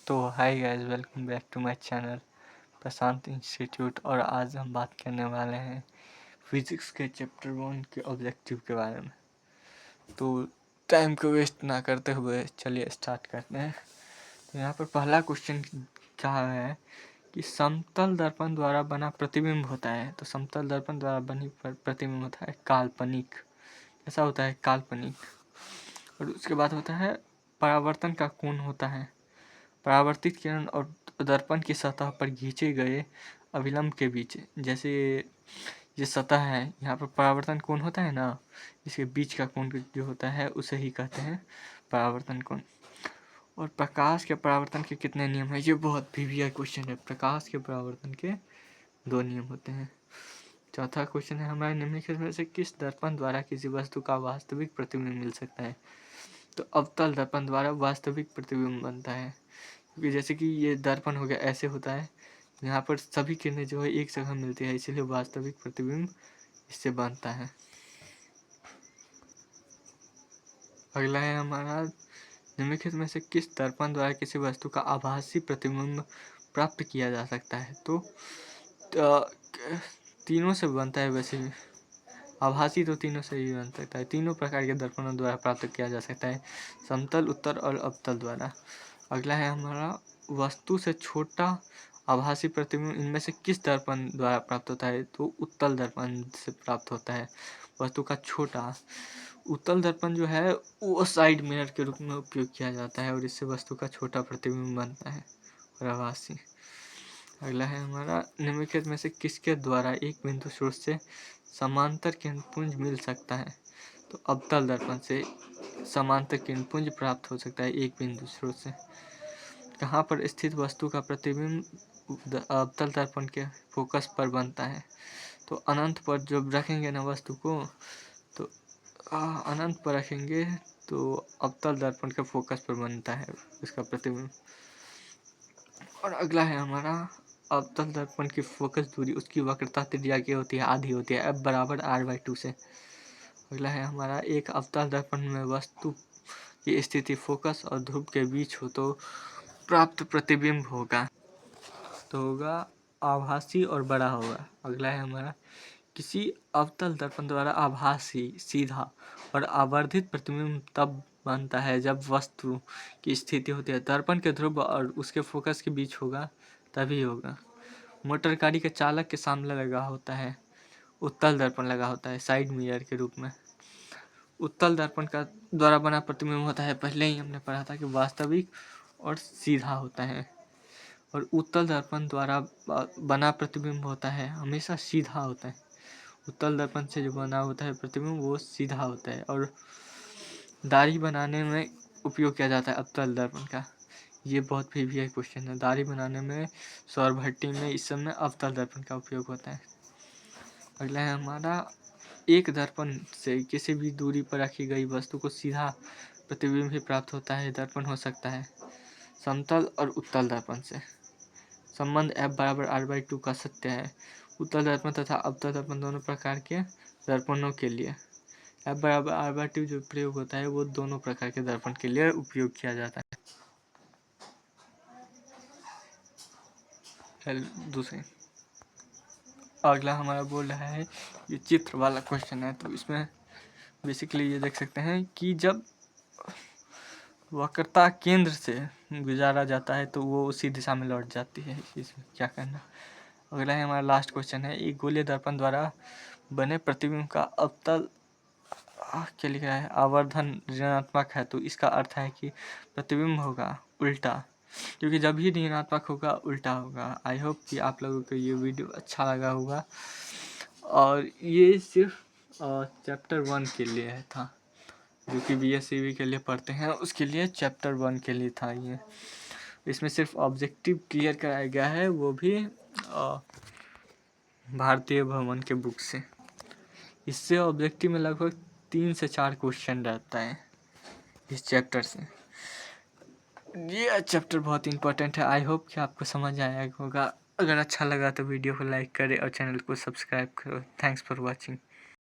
तो hi guys, welcome back to my channel Prashant institute. और आज हम बात करने वाले हैं फिजिक्स के चैप्टर 1 के ऑब्जेक्टिव के बारे में। तो टाइम को वेस्ट ना करते हुए चलिए स्टार्ट करते हैं। तो यहाँ पर पहला क्वेश्चन क्या है कि समतल दर्पण द्वारा बना प्रतिबिंब होता है। तो समतल दर्पण द्वारा बनी प्रतिबिंब होता है काल्पनिक। ऐसा होता है काल्पनिक। और उसके बाद होता है परावर्तन का कोण होता है परावर्तित किरण और दर्पण की सतह पर खींचे गए अभिलंब के बीच। जैसे ये सतह है, यहाँ पर परावर्तन कोण होता है ना, इसके बीच का कोण जो होता है उसे ही कहते हैं परावर्तन कोण। और प्रकाश के परावर्तन के कितने नियम हैं? ये बहुत वीवीआई क्वेश्चन है। प्रकाश के परावर्तन के 2 नियम होते हैं। चौथा क्वेश्चन है हमारे निम्नलिखित में से किस दर्पण द्वारा किसी वस्तु का वास्तविक प्रतिबिंब मिल सकता है? तो अवतल दर्पण द्वारा वास्तविक प्रतिबिंब बनता है, क्योंकि जैसे कि ये दर्पण हो गया, ऐसे होता है, यहाँ पर सभी किरणें जो है एक जगह मिलती है, इसीलिए वास्तविक प्रतिबिंब इससे बनता है। अगला है हमारा निम्नलिखित में से किस दर्पण द्वारा किसी वस्तु का आभासी प्रतिबिंब प्राप्त किया जा सकता है? तो तीनों से बनता है। वैसे भी आभासी तो तीनों से ही बन सकता है। तीनों प्रकार के दर्पणों द्वारा प्राप्त किया जा सकता है, समतल, उत्तल और अवतल द्वारा। अगला है हमारा वस्तु से छोटा आभासी प्रतिबिंब इनमें से किस दर्पण द्वारा प्राप्त होता है? तो उत्तल दर्पण से प्राप्त होता है वस्तु का छोटा। उत्तल दर्पण जो है वो साइड मिरर के रूप में उपयोग किया जाता है और इससे वस्तु का छोटा प्रतिबिंब बनता है और आभासी। अगला है हमारा निम्नलिखित में से किसके द्वारा एक बिंदु स्रोत से समांतर किरणपुंज मिल सकता है? तो अवतल दर्पण से समांतर किरणपुंज प्राप्त हो सकता है एक बिंदु स्रोत से। कहाँ पर स्थित वस्तु का प्रतिबिंब अवतल दर्पण के फोकस पर बनता है? तो अनंत पर जब रखेंगे ना वस्तु को, तो अनंत पर रखेंगे तो अवतल दर्पण के फोकस पर बनता है इसका प्रतिबिंब। और अगला है हमारा अवतल दर्पण की फोकस दूरी, उसकी वक्रता त्रिज्या की होती है, आधी होती है, F बराबर R/2 से। अगला है हमारा एक अवतल दर्पण में वस्तु की स्थिति फोकस और ध्रुव के बीच हो तो प्राप्त प्रतिबिंब होगा, तो होगा आभासी और बड़ा होगा। अगला है हमारा किसी अवतल दर्पण द्वारा आभासी, सीधा और आवर्धित प्रतिबिंब तब बनता है जब वस्तु की स्थिति होती है दर्पण के ध्रुव और उसके फोकस के बीच होगा, तभी होगा। मोटर गाड़ी के चालक के सामने लगा होता है उत्तल दर्पण लगा होता है साइड मिरर के रूप में। उत्तल दर्पण का द्वारा बना प्रतिबिंब होता है, पहले ही हमने पढ़ा था कि वास्तविक और सीधा होता है। और उत्तल दर्पण द्वारा बना प्रतिबिंब होता है हमेशा सीधा होता है। उत्तल दर्पण से जो बना होता है प्रतिबिंब वो सीधा होता है। और दाढ़ी बनाने में उपयोग किया जाता है अवतल दर्पण का। ये बहुत वीवीआई क्वेश्चन है। दाढ़ी बनाने में, सौर भट्टी में, इस सब में अवतल दर्पण का उपयोग होता है। अगला है हमारा एक दर्पण से किसी भी दूरी पर रखी गई वस्तु को सीधा प्रतिबिंब भी प्राप्त होता है। दर्पण हो सकता है समतल और उत्तल दर्पण से। संबंध F बराबर R/2 का सत्य है उत्तल दर्पण तथा अवतल दर्पण दोनों प्रकार के दर्पणों के लिए। F बराबर R/2 जो प्रयोग होता है वो दोनों प्रकार के दर्पण के लिए उपयोग किया जाता है। दूसरे अगला हमारा बोल रहा है, ये चित्र वाला क्वेश्चन है, तो इसमें बेसिकली ये देख सकते हैं कि जब वक्रता केंद्र से गुजारा जाता है तो वो उसी दिशा में लौट जाती है। इसमें क्या करना। अगला है हमारा लास्ट क्वेश्चन है, एक गोलीय दर्पण द्वारा बने प्रतिबिंब का अवतल क्या लिख रहा है, आवर्धन ऋणात्मक है, तो इसका अर्थ है कि प्रतिबिंब होगा उल्टा, क्योंकि जब भी ऋणात्मक होगा उल्टा होगा। आई होप कि आप लोगों को ये वीडियो अच्छा लगा होगा। और ये सिर्फ चैप्टर 1 के लिए है था, जो कि BSCV के लिए पढ़ते हैं उसके लिए चैप्टर 1 के लिए था ये। इसमें सिर्फ ऑब्जेक्टिव क्लियर कराया गया है, वो भी भारतीय भवन के बुक से। इससे ऑब्जेक्टिव में लगभग 3 से 4 क्वेश्चन रहता है इस चैप्टर से। ये चैप्टर बहुत इंपॉर्टेंट है। आई होप कि आपको समझ आया होगा। अगर अच्छा लगा तो वीडियो को लाइक करें और चैनल को सब्सक्राइब करो। Thanks for watching.